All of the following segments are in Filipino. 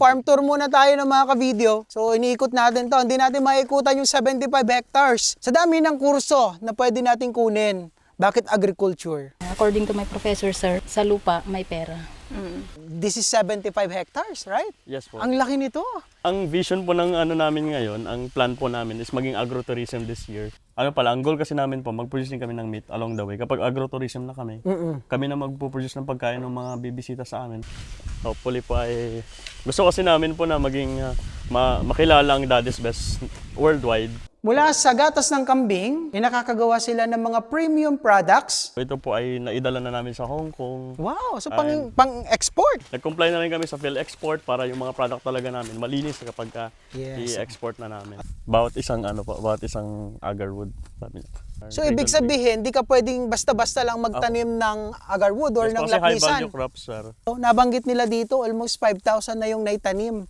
Mag-farm tour muna tayo ng mga ka-video. So, iniikot natin to. Hindi natin maikutan yung 75 hectares. Sa dami ng kurso na pwede natin kunin. Bakit agriculture? According to my professor, sir, sa lupa may pera. This is 75 hectares, right? Yes po. Ang laki nito. Ang vision po ng ano namin ngayon, ang plan po namin is maging agrotourism this year. Ano pala, ang goal kasi namin po, mag-produce din kami ng meat along the way. Kapag agrotourism na kami, kami na magpo-produce ng pagkain ng mga bibisita sa amin. Hopefully po ay, gusto kasi namin po na maging makilala ang Daddy's Best worldwide. Mula sa gatas ng kambing, nakakagawa sila ng mga premium products. Ito po ay naidala na namin sa Hong Kong. Wow, so pang-export. Nag-comply na rin kami sa PhilExport para yung mga product talaga namin malinis kapag Yes. i-export na namin. Bawat isang agarwood. So, ibig sabihin, di ka pwedeng basta-basta lang magtanim ng agarwood or ng Kasi high lapisan. value crops, sir. So, nabanggit nila dito, almost 5,000 na yung naitanim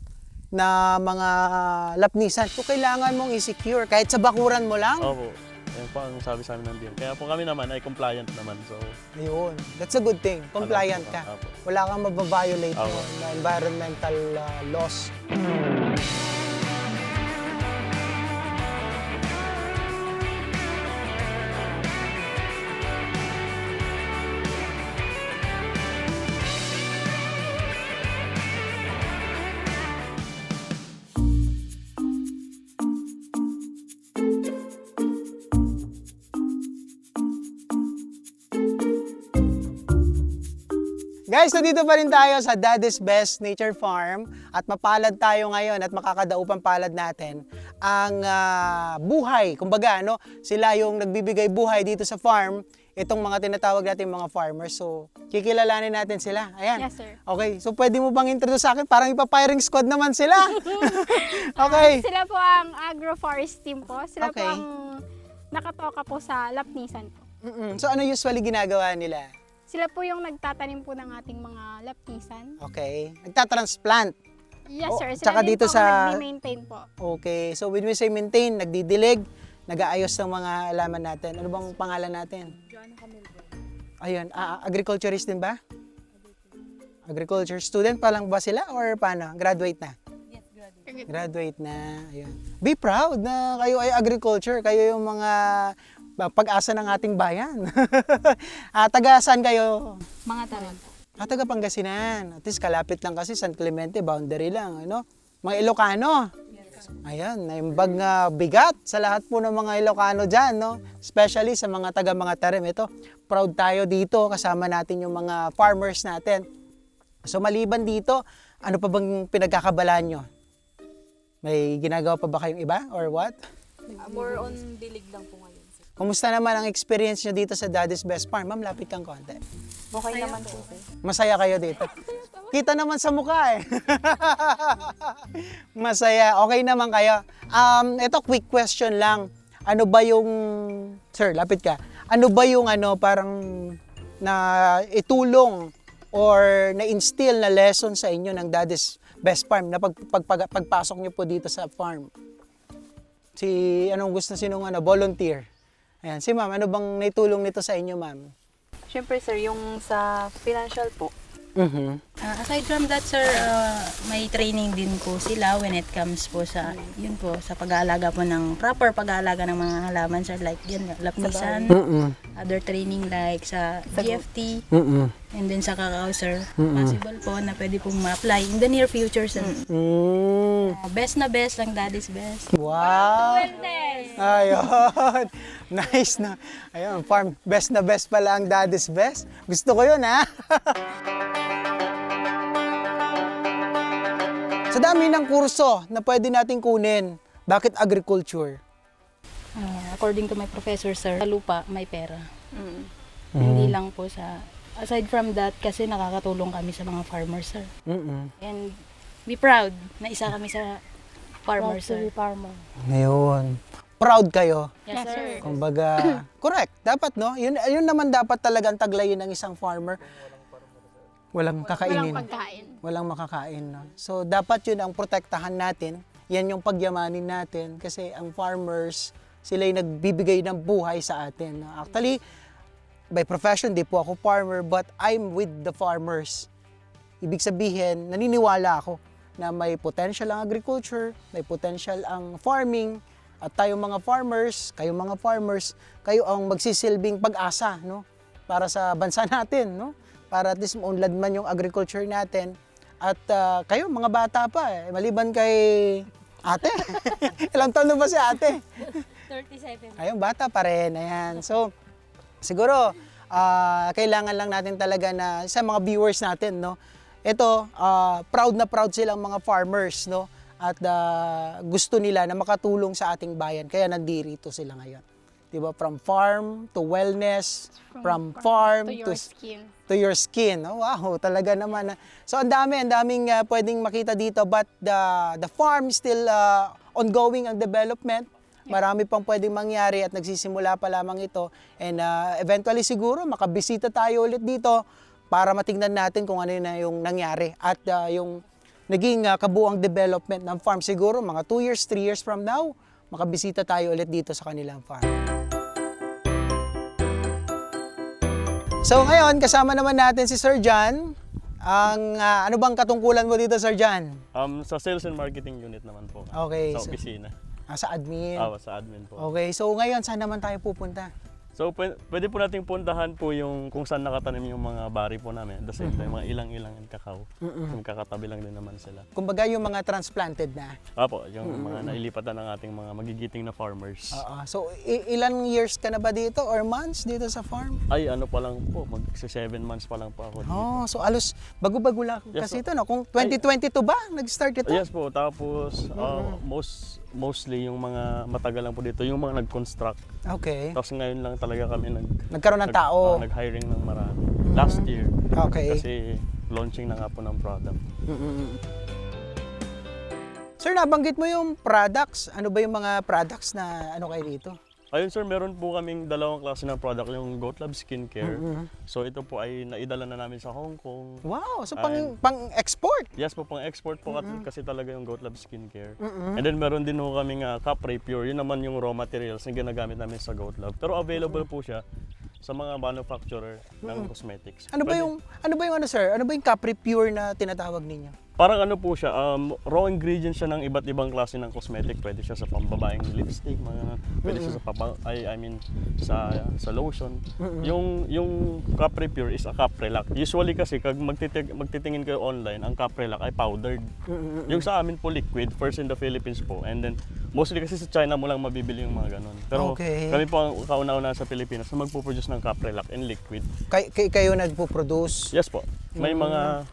na mga lapnisan. So, kailangan mong i-secure kahit sa bakuran mo lang. Opo. Yan po ang sabi sa amin ng deal. Kaya po kami naman ay compliant naman. So, Ayun. That's a good thing. Compliant ka. Apo. Wala kang mababiolate Apo. na environmental laws. Guys, nandito pa rin tayo sa Daddy's Best Nature Farm at mapalad tayo ngayon at makakadaupang palad natin ang buhay. Kumbaga, no? Sila yung nagbibigay buhay dito sa farm, itong mga tinatawag natin mga farmers. So, kikilalanin natin sila. Ayan. Yes, sir. Okay, so pwede mo bang introduce sa akin? Parang ipa-firing squad naman sila. Okay. Sila po ang agroforest team po. Sila Okay. po ang nakatoka po sa lapnisan po. So, ano usually ginagawa nila? Sila po yung nagtatanim po ng ating mga lapnisan. Okay. Nagtatransplant. Yes, Oh, sir. tsaka Sila din dito po sa- ang nag-maintain po. Okay. So, when we say maintain, nagdidilig, nag-aayos ng mga halaman natin. Ano bang pangalan natin? Ayun. Agriculturist din ba? Agriculture student pa lang ba sila or paano? Graduate na? Graduate na. Ayun. Be proud na kayo ay agriculture. Kayo yung mga pag-asa ng ating bayan. Taga saan kayo? Mga taran po. Taga Pangasinan. At least kalapit lang kasi San Clemente, boundary lang. Ano? Mga Ilocano. Ayan, naimbag nga bigat sa lahat po ng mga Ilocano dyan, no? Especially sa mga taga mga tarim. Ito, proud tayo dito. Kasama natin yung mga farmers natin. So maliban dito, ano pa bang pinagkakabalaan nyo? May ginagawa pa ba kayong iba or what? More on dilig lang po ngayon. Kumusta naman ang experience nyo dito sa Daddy's Best Farm? Ma'am, lapit kang konti. Okay naman po, sir. Masaya kayo dito? Kita naman sa mukha eh. Masaya. Okay naman kayo. Ito, quick question lang. Ano ba yung... Sir, lapit ka. Ano ba yung parang na itulong or na-instill na lesson sa inyo ng Daddy's Best Farm na pagpasok nyo po dito sa farm? Anong gusto sinong volunteer? Ayan, si ma'am, ano bang naitulong nito sa inyo, ma'am? Siyempre sir, yung sa financial po. Aside from that, sir, may training din po sila when it comes po sa, yun po, sa pag-aalaga po ng, proper pag-aalaga ng mga halaman, sir, like yan, lapnisan, other training like sa GFT, and then sa cacao, sir. Possible po na pwede pong ma-apply in the near future, sir. Best na best lang, Daddy's Best. Wow! Ayun! Nice na. Ayun, farm. Best na best pala ang Daddy's Best. Gusto ko yun, ha? Sa dami ng kurso na pwede natin kunin, bakit agriculture? According to my professor, sir, sa lupa may pera. Hindi lang po sa, aside from that, kasi nakakatulong kami sa mga farmers, sir. And be proud na isa kami sa farmers, sir. Ngayon. Proud kayo. Yes, sir. Kumbaga, correct. Dapat, no? Yun naman dapat talagang taglayin ng isang farmer. Walang kakainin. Walang pagkain. Walang makakain. No? So, dapat yun ang protektahan natin. Yan yung pagyamanin natin. Kasi ang farmers, sila yung nagbibigay ng buhay sa atin. No? Actually, by profession, di po ako farmer, but I'm with the farmers. Ibig sabihin, naniniwala ako na may potential ang agriculture, may potential ang farming, at tayo mga farmers, kayo ang magsisilbing pag-asa, no? Para sa bansa natin, no? Para at least maunlad man yung agriculture natin. At kayo, mga bata pa, maliban kay ate. Ilang taon na ba si ate? 37. Ayun, bata pa rin. Ayan. So, siguro, kailangan lang natin talaga na sa mga viewers natin, no? Ito, proud na proud silang mga farmers, no? At gusto nila na makatulong sa ating bayan. Kaya nandito sila ngayon. 'Di ba? From farm to wellness, from farm to your skin. to your skin. Oh, wow, talaga naman. So ang daming pwedeng makita dito, but the farm is still ongoing ang development. Marami pang pwedeng mangyari at nagsisimula pa lamang ito. And eventually siguro makabisita tayo ulit dito para matingnan natin kung ano na yung nangyari at yung naging kabuang development ng farm. Siguro mga 2 years, 3 years from now, makabisita tayo ulit dito sa kanilang farm. So ngayon, kasama naman natin si Sir John. Ano bang katungkulan mo dito, Sir John? Sa sales and marketing unit naman po. Okay. Sa opisina. Sa admin. Sa admin po. Okay, so ngayon, saan naman tayo pupunta? So pwede po nating puntahan po yung kung saan nakatanim yung mga bari po namin. At the same time, mga ilang-ilang and kakao. Yung kakatabi lang din naman sila. Kumbaga yung mga transplanted na. Apo, yung mga nailipatan ng ating mga magigiting na farmers. So, ilan years ka na ba dito or months dito sa farm? Ay, ano pa lang po, 7 months pa lang po ako dito. Oh, so alos bago-bago lang Yes, kasi ito, no? Kung 2022 ba nag-start ito? Yes po, tapos mostly yung mga matagal lang po dito, yung mga nag-construct. Okay. Tapos ngayon lang talaga kami Nagkaroon ng tao. nag-hiring ng marami. Last year. Okay. Kasi launching na nga po ng product. Sir, nabanggit mo yung products. Ano ba yung mga products na ano kayo dito? Ayun sir, meron po kaming dalawang klase ng product, yung Goatlab Skincare. So ito po ay naidala na namin sa Hong Kong. Wow, so And- pang-export. Yes po, pang export po kasi talaga yung Goatlab Skincare. And then meron din po kaming Capre Pure, yun naman yung raw materials na ginagamit namin sa Goatlab. Pero available po siya sa mga manufacturer ng cosmetics. Ano ba yung ano sir? Ano ba yung Capri Pure na tinatawag ninyo? Parang ano po siya, raw ingredients siya ng iba't ibang klase ng cosmetic. Pwede siya sa pambabaeng lipstick, pwede siya sa lotion. Yung Capre Pure is a Capre Lock. Usually kasi pag magtitingin kayo online, ang Capre Lock ay powdered. Yung sa amin po liquid, first in the Philippines po. And then mostly kasi sa China mo lang mabibili yung mga ganun. Pero Okay. kami po ang kauna-una sa Pilipinas na magpo-produce ng Capre Lock in liquid. Kayo nagpo-produce? Yes po. May mga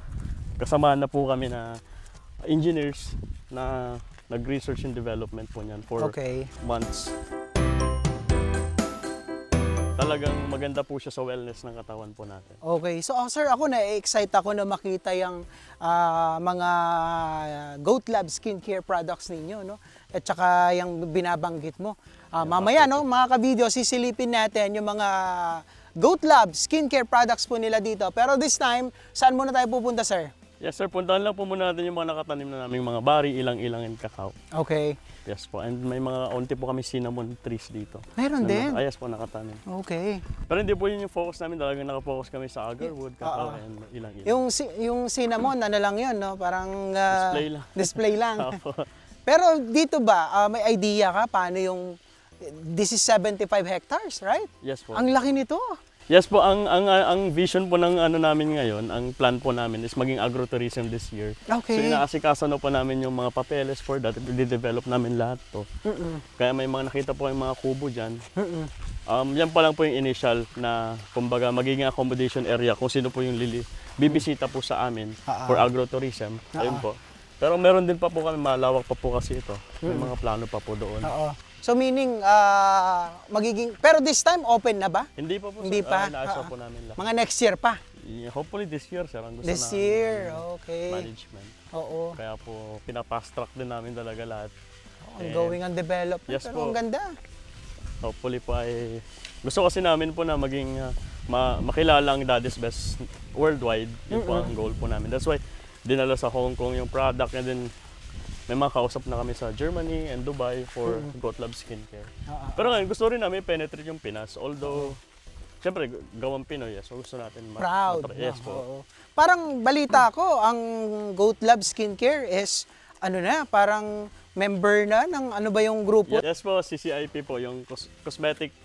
kasama na po kami na engineers na nag-research and development po niyan for Okay. months. Talagang maganda po siya sa wellness ng katawan po natin. Okay. So, sir, ako na-excite ako na makita yung mga Goatlab skincare products ninyo, no? At saka yung binabanggit mo. Mamaya, no, mga ka-video, sisilipin natin yung mga Goatlab skincare products po nila dito. Pero this time, saan muna tayo pupunta, sir? Yes sir, puntahan lang po muna natin yung mga nakatanim na naming mga bari, ilang-ilang and kakao. Okay. Yes po, and may mga onti po kami cinnamon trees dito. Meron din? Yes po, nakatanim. Okay. Pero hindi po yun yung focus namin, talagang nakafocus kami sa agarwood, kakao, and ilang-ilang. Yung cinnamon, ano lang yun, no? Parang Display lang. display lang. Opo. Pero dito ba, may idea ka paano yung, this is 75 hectares, right? Yes po. Ang laki nito. Yes po, ang vision po ng ano namin ngayon, ang plan po namin is maging agrotourism this year. Okay. So inaasikaso na po namin yung mga papeles for that, i-develop namin lahat to. Kaya may mga nakita po yung mga kubo dyan. Yan pa lang po yung initial na kumbaga magiging accommodation area kung sino po yung bibisita po sa amin for agrotourism. Ayun po. Pero meron din pa po kami, malawak pa po kasi ito. May mga plano pa po doon. Oo. So meaning, magiging, pero this time open na ba? Hindi pa po, Hindi sir. pa? Inaasya po namin lahat. Mga next year pa? Yeah, hopefully this year, sir. Ang gusto This namin year, ng okay. management. Oo. Kaya po, pinapast track din namin talaga lahat. Ongoing ang development. Yes pero po. ang ganda. Hopefully po ay... Gusto kasi namin po na maging makilala ang Daddy's Best worldwide. Yun po ang goal po namin. That's why dinala sa Hong Kong yung product, and then may mga kausap na kami sa Germany and Dubai for Goatlab Skincare. Pero ngayon, gusto rin namin penetrate yung Pinas. Although, Siyempre, gawang Pinoy, so gusto natin Proud. Yes po. Oo. Parang balita ko, ang Goat Lab Skincare is, ano na, parang member na ng ano ba yung grupo? Yes po, CCIP po, yung cosmetic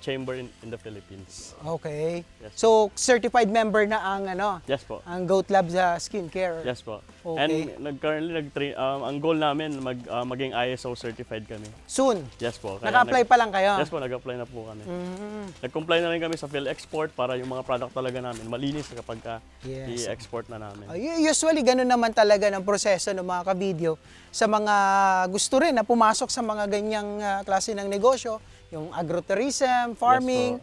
chamber in the Philippines. Okay. Yes. So, certified member na ang ano, Yes po. ang Goat Lab sa skincare. Yes po. Okay. And currently nag-train, ang goal namin maging ISO certified kami. Soon. Yes po. Kaya Naka-apply pa lang kayo? Yes po, nag-apply na po kami. Mhm. Nag-comply na rin kami sa PhilExport para yung mga product talaga namin malinis kapag Yes. i-export na namin. Usually, ganun naman talaga ng proseso ng mga kabidyo sa mga gusto rin na pumasok sa mga ganyang klase ng negosyo, yung agrotourism, farming,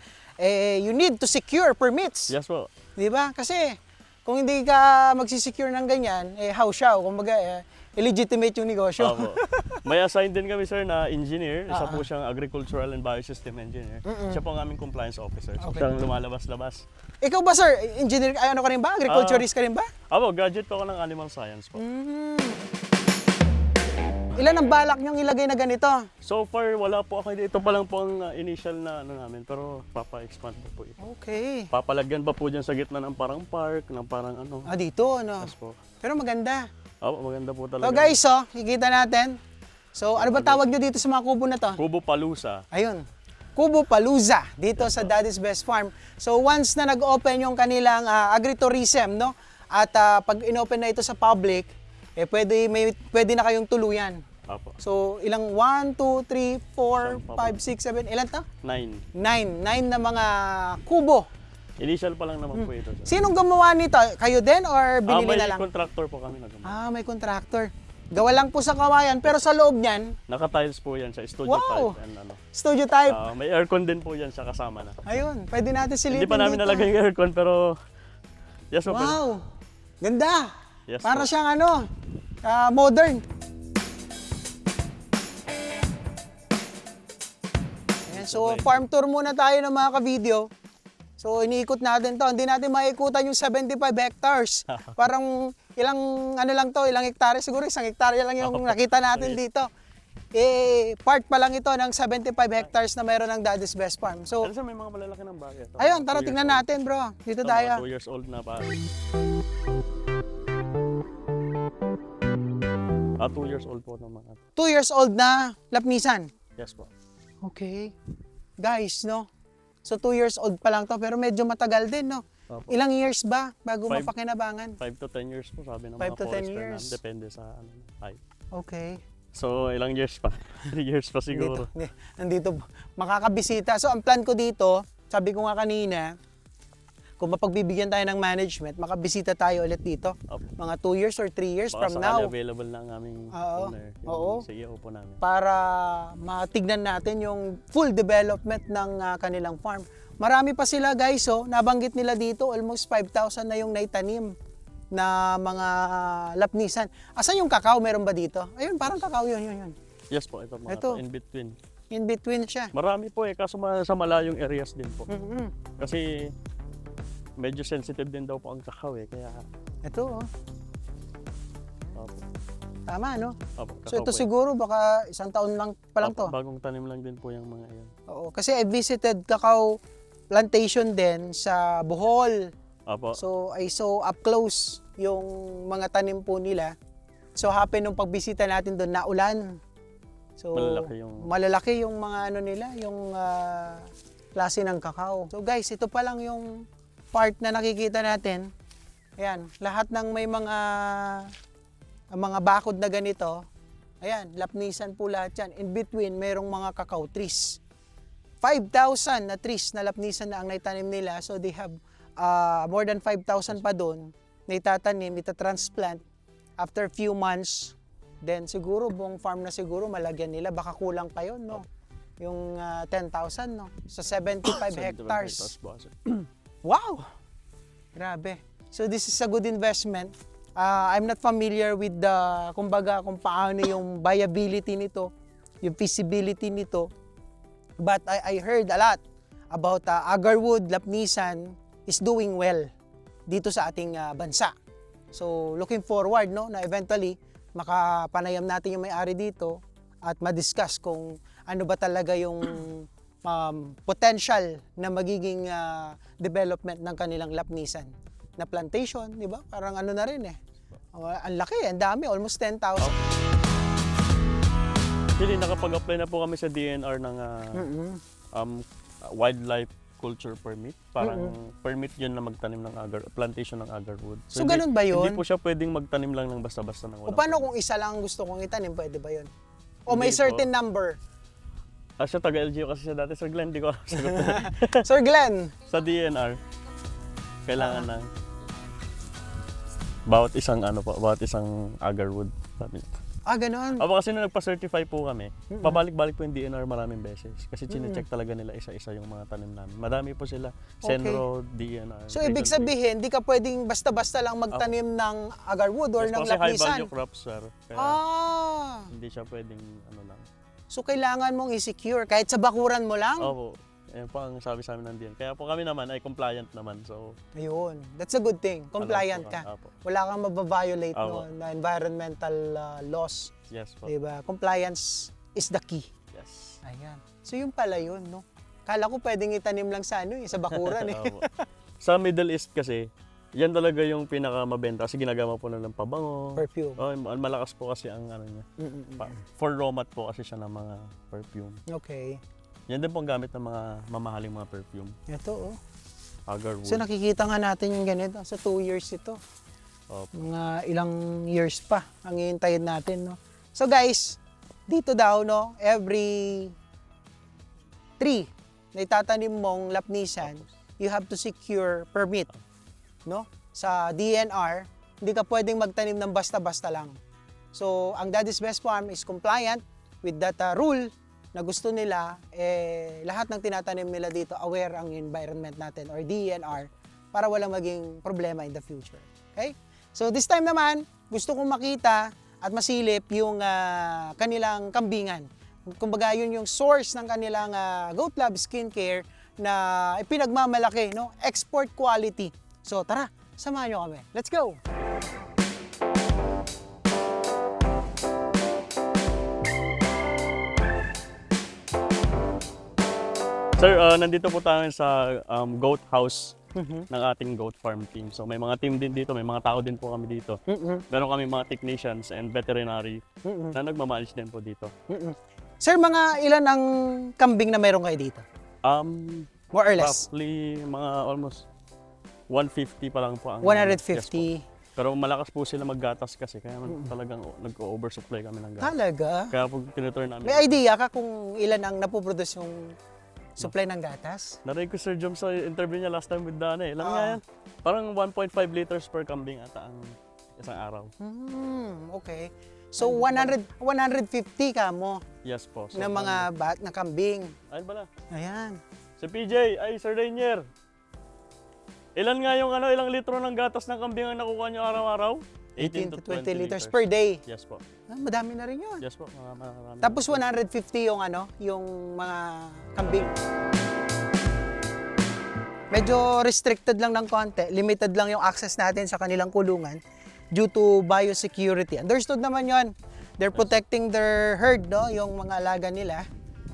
you need to secure permits. Yes po. Di ba? Kasi kung hindi ka magsisecure ng ganyan, how siya? Kumbaga, illegitimate yung negosyo. Opo. May assign din kami sir na engineer. Isa po siyang agricultural and biosystem engineer. Siya po ang aming compliance officer. So, Okay. siyang lumalabas-labas. Ikaw ba, sir? Engineer, ano ka rin ba? Agriculturist ka rin ba? Opo, graduate po ako ng animal science po. Ilan ang balak niyong ilagay na ganito? So far, wala po ako. Ito pa lang po ang initial na ano namin. Pero papa-expand po ito. Okay. Papalagyan pa po dyan sa gitna ng parang park, ng parang ano. Dito, ano? Yes po. Pero maganda. Opo, maganda po So talaga. guys, kikita natin. So, ano ba tawag nyo dito sa mga kubo na to? Kubo Palusa. Ayun. Kubo Palooza dito sa Daddy's Best Farm. So once na nag-open yung kanilang agritourism, no? At pag in-open na ito sa public, pwede na kayong tuluyan. Opo. So ilang 1, 2, 3, 4, 5, 6, 7, ilan to? 9. 9 na mga kubo. Initial pa lang naman po ito. Sir. Sinong gumawa nito? Kayo din or binili May na lang? contractor po kami na gumawa. May contractor. Gawa lang po sa kawayan, pero sa loob niyan, Naka-tiles po yan sa studio Wow! type. And, ano. studio type. May aircon din po yan siya kasama na. Ayun, pwede natin silipin Hindi pa namin dito. nalagay yung aircon pero yes po. Wow! Ganda! Yes Para po. siyang modern. Ayan, so, farm tour muna tayo ng mga ka-video. So, iniikot natin to. Hindi natin maikutan yung 75 hectares. Parang ilang ilang hektarya. Siguro isang hektarya lang yung nakita natin dito. Part pa lang ito ng 75 hectares na mayroon ng Daddy's Best Farm. So, Ano sir, may mga malalaki ng bagay. ayun, tara tingnan natin bro. Dito tayo. 2 years old na pa. 2 years old po ng mga. 2 years old na lapnisan. Yes po. Okay. Guys, no? So 2 years old pa lang to, pero medyo matagal din, no? Opo. Ilang years ba bago 5 mapakinabangan? 5 to 10 years po sabi ng 5 mga to 10 forester years. na. Depende sa height. Okay. So, ilang years pa? 3 years pa siguro. Nandito, makakabisita. So ang plan ko dito, sabi ko nga kanina, kung mapagbibigyan tayo ng management, makabisita tayo ulit dito. Opo. Mga 2 years or 3 years Baka from sakali now. available na ang aming Oo. owner. Oo. Yung CEO po namin. Para matignan natin yung full development ng kanilang farm. Marami pa sila guys, nabanggit nila dito, almost 5,000 na yung naitanim na mga lapnisan. Asan yung kakao? Meron ba dito? Ayun, parang kakao yun. Yes po, ito mga Ito. in between. In between siya. Marami po kaso sa malayong areas din po. Mhm. Kasi medyo sensitive din daw po ang kakao kaya Ito, opo. tama, no? Opo, So ito kakao po siguro baka isang taon lang pa lang Opo, to. bagong tanim lang din po yung mga yan. Oo, kasi I visited cacao plantation din sa Bohol. Opo. So I saw up close yung mga tanim po nila. So happen nung pagbisita natin doon na ulan. So malalaki yung mga nila, yung klase ng kakao. So guys, ito pa lang yung part na nakikita natin. Ayan, lahat ng may mga bakod na ganito. Ayan, lapnisan po lahat yan. In between, mayroong mga cacao trees. 5,000 na trees na lapnisan na ang naitanim nila. So they have more than 5,000 pa doon na itatanim, itatransplant. After few months, then siguro buong farm na siguro malagyan nila. Baka kulang pa yun, no? Yung 10,000, no? Sa 75 hectares. po, sir. Wow! Grabe. So this is a good investment. I'm not familiar with kung paano yung viability nito, yung feasibility nito. But I heard a lot about Agarwood, Lapnisan is doing well dito sa ating bansa. So looking forward, no, na eventually makapanayam natin yung may-ari dito at ma-discuss kung ano ba talaga yung potential na magiging development ng kanilang lapnisan na plantation, di ba? Parang ano na rin eh. Ang laki, ang dami, almost 10,000. Actually, nakapag-apply na po kami sa DNR ng wildlife culture permit. Parang permit yun na magtanim ng plantation ng agarwood. So, ganun ba yun? Hindi po siya pwedeng magtanim lang ng basta-basta ng O walang paano permit. kung isa lang ang gusto kong itanim, pwede ba yun? O may Hindi certain po. number? Siya taga-LGU kasi siya dati. Sir Glenn, di ko sagot. Sir Glenn, Sa DNR, kailangan ng bawat isang agarwood. ganun. Kasi nung nagpa-certify po kami, pabalik-balik po yung DNR maraming beses. Kasi chinecheck talaga nila isa-isa yung mga tanim namin. Madami po sila. Senro, DNR. So, ibig sabihin, di ka pwedeng basta-basta lang magtanim ng agarwood or ng Kasi high lapnisan. value crops, sir. Kaya hindi siya pwedeng lang. So, kailangan mong i-secure kahit sa bakuran mo lang? Opo. Yan po ang sabi sa amin ng DNR. Kaya po kami naman ay compliant naman. So, Ayun. That's a good thing. Compliant Alam po, ka. apo. Wala kang mababiolate Apo. na environmental laws. yes po. Diba? Compliance is the key. Yes. Ayan. So, yun pala yun, no? Kala ko pwedeng itanim lang sa sa bakuran eh. Opo. Sa Middle East kasi, yan talaga yung pinakamabenta kasi ginagawa po na ng pabango. Perfume. Malakas po kasi ang niya. For raw mat po kasi siya ng mga perfume. Okay. Yan din po ang gamit ng mga mamahaling mga perfume. Ito, oh. Agarwood. So, nakikita nga natin yung ganito. Sa 2 years ito. Opo. Mga ilang years pa ang hihintayin natin, no? So, guys, dito daw, no, every tree na itatanim mong lapnisan, you have to secure permit, no? Sa DNR, hindi ka pwedeng magtanim ng basta-basta lang. So, ang Daddy's Best Farm is compliant with that rule na gusto nila, lahat ng tinatanim nila dito aware ang environment natin or DNR para walang maging problema in the future. Okay? So this time naman, gusto kong makita at masilip yung kanilang kambingan. Kumbaga yun yung source ng kanilang Goat Lab Skincare na ipinagmamalaki, no? Export quality. So tara, samahan nyo kami. Let's go! Sir, nandito po tayo sa goat house ng ating goat farm team. So may mga team din dito, may mga tao din po kami dito. Meron kami mga technicians and veterinary na nagmamanage din po dito. Sir, mga ilan ang kambing na meron kayo dito? More or less? Roughly mga almost 150 pa lang po ang 150. Yes po. Pero malakas po sila maggatas kasi kaya talagang nag-oversupply kami ng gatas. Talaga? Kaya po tinuturn namin. May idea ka kung ilan ang napoproduce yung supply ng gatas? Narinig ko Sir Jom sa interview niya last time with Dana eh. Ilan nga yan? Parang 1.5 liters per kambing ata ang isang araw. Okay. So 150 ka mo Yes po. So, ng mga na kambing. ayun pala. Ayan. Si PJ, ay Sir Rainier. Ilan nga yung ilang litro ng gatas ng kambing ang nakukuha niyo araw-araw? 18 to 20 liters per day. Yes po. Madami na rin yun. Yes po. Marami. Tapos 150 yung yung mga kambing. Medyo restricted lang ng konti. Limited lang yung access natin sa kanilang kulungan due to biosecurity. Understood naman yon. They're protecting their herd, no? Yung mga alaga nila.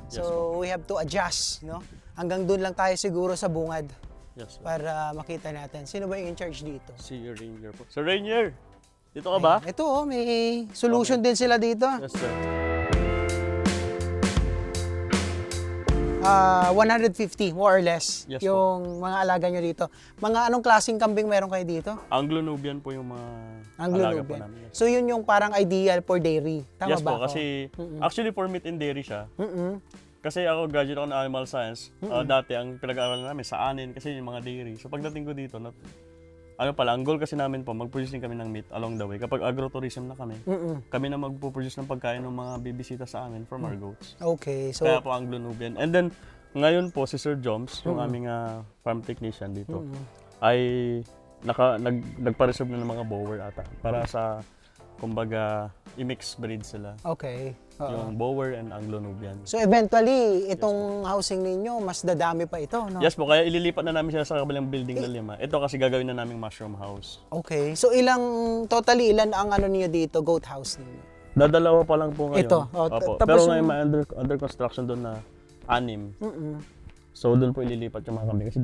So we have to adjust, no? Hanggang doon lang tayo siguro sa bungad Yes po. para makita natin. Sino ba yung in charge dito? Si Rainier po. Sir Rainier, dito ka ba? Ito, may solution din sila dito. Yes sir. 150 more or less Yes yung mga alaga nyo dito. Mga anong klaseng kambing meron kayo dito? Anglo-Nubian po yung mga Anglo alaga po Nubian. namin. Yes. So yun yung parang ideal for dairy. Tama Yes ba po, ako? kasi actually for meat and dairy siya. Kasi ako graduate ako ng animal science. Dati ang pinag-aaralan namin sa anin kasi yung mga dairy. So pagdating ko dito, ang goal kasi namin po, mag-produce din kami ng meat along the way. Kapag agrotourism na kami, kami na magpo-produce ng pagkain ng mga bibisita sa amin from our goats. Okay, so Kaya po Anglo-Nubian. And then, ngayon po si Sir Joms, yung aming farm technician dito, ay nagpa-reserve na ng mga bower ata. Para sa, kumbaga, i-mix breed sila. okay. Oo. Yung bower and Anglo-Nubian. So eventually, itong housing ninyo, mas dadami pa ito, no? Yes po, kaya ililipat na namin siya sa kabilang building na 5. Ito kasi gagawin na naming mushroom house. Okay. So totally ilan ang niyo dito, goat house ninyo? Dadalawa pa lang po ngayon. Ito, Opo. tapos Pero yung- ngayon may under construction doon na 6. Mm-mm. So doon po ililipat yung mga kambing kasi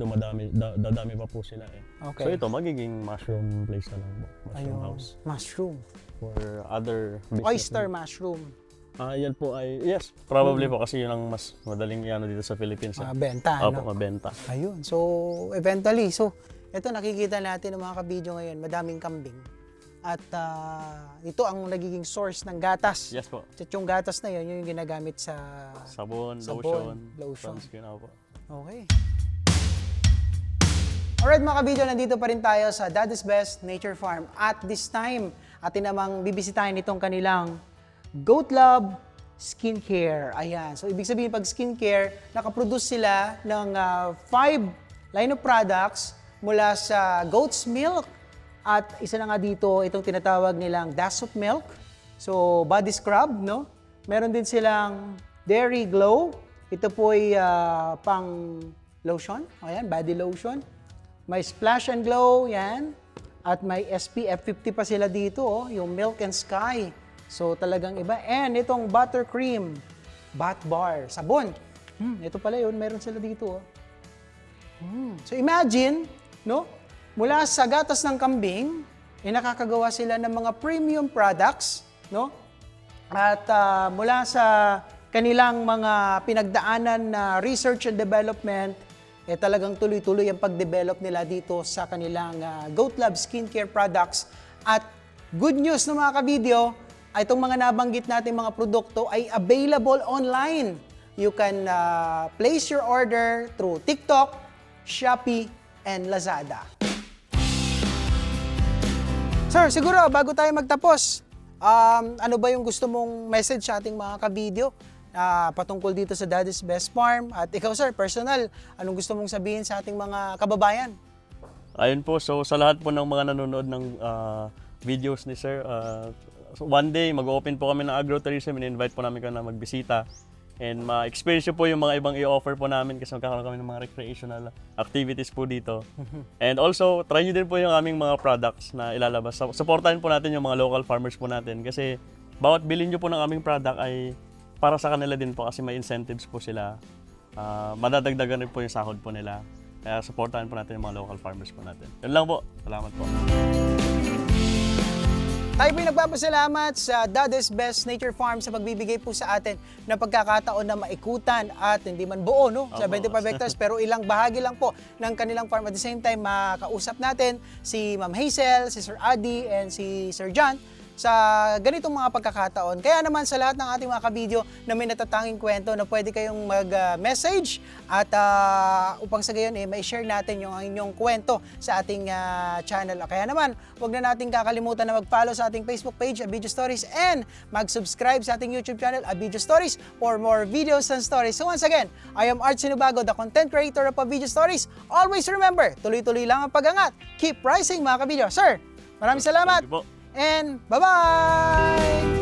dadami pa po sila eh. Okay. So ito, magiging mushroom place na lang po. Mushroom Ayun. house. Mushroom. For other business. Oyster mushroom. Yan po ay, yes, probably po kasi yun ang mas madaling ano dito sa Philippines. Benta, Opo, no? mabenta. Ayun. So, eventually, ito nakikita natin ng mga kabidyo ngayon, madaming kambing. At ito ang nagiging source ng gatas. Yes po. At yung gatas na yun, yung ginagamit sa... Sabon, Sabon, lotion, lotion. sunscreen, po. Okay. Alright mga kabidyo, nandito pa rin tayo sa Daddy's Best Nature Farm. At this time, atin namang bibisitahin itong kanilang Goat Love Skincare. Ayan. So, ibig sabihin pag skincare, nakaproduce sila ng 5 line of products mula sa goat's milk. At isa na nga dito, itong tinatawag nilang Dasop Milk. So, body scrub, no? Meron din silang Dairy Glow. Ito po ay pang lotion. Ayan, body lotion. May Splash and Glow, yan. At may SPF 50 pa sila dito, yung Milk and Sky. So, talagang iba. And itong Buttercream, Bath Bar, sabon. Ito pala yun, meron sila dito, So, imagine, no? Mula sa gatas ng kambing, nakakagawa sila ng mga premium products, no? At mula sa kanilang mga pinagdaanan na research and development, talagang tuloy-tuloy ang pag-develop nila dito sa kanilang Goat Love Skincare products. At good news no mga kabidyo, itong mga nabanggit natin mga produkto ay available online. You can place your order through TikTok, Shopee, and Lazada. Sir, siguro bago tayo magtapos, ano ba yung gusto mong message sa ating mga kabidyo patungkol dito sa Daddy's Best Farm? At ikaw sir, personal, anong gusto mong sabihin sa ating mga kababayan? Ayun po, so sa lahat po ng mga nanonood ng videos ni Sir, so one day mag-open po kami ng agrotourism, in-invite po namin kayo na magbisita. And ma-experience po yung mga ibang i-offer po namin kasi magkakaroon kami ng mga recreational activities po dito. And also, try nyo din po yung aming mga products na ilalabas. Supportahan po natin yung mga local farmers po natin kasi bawat bilhin nyo po ng aming product ay para sa kanila din po kasi may incentives po sila. Madadagdagan rin po yung sahod po nila. Kaya supportahan po natin yung mga local farmers po natin. Yun lang po. Salamat po. Tayo po nagpapasalamat sa Daddy's Best Nature Farm sa pagbibigay po sa atin ng pagkakataon na maikutan at hindi man buo, no? Sa 25 hectares, pero ilang bahagi lang po ng kanilang farm. At the same time, makausap natin si Ma'am Hazel, si Sir Adi, and si Sir John sa ganitong mga pagkakataon. Kaya naman sa lahat ng ating mga kabidyo na may natatanging kwento na pwede kayong mag-message at upang sa gayon may share natin yung inyong kwento sa ating channel. Kaya naman, huwag na natin kakalimutan na mag-follow sa ating Facebook page, Abidjo Stories, and mag-subscribe sa ating YouTube channel, Abidjo Stories, for more videos and stories. So once again, I am Art Sinubago, the content creator of Abidjo Stories. Always remember, tuloy-tuloy lang ang pag-angat. Keep rising mga kabidyo. Sir, maraming salamat! Thank you po. And bye-bye!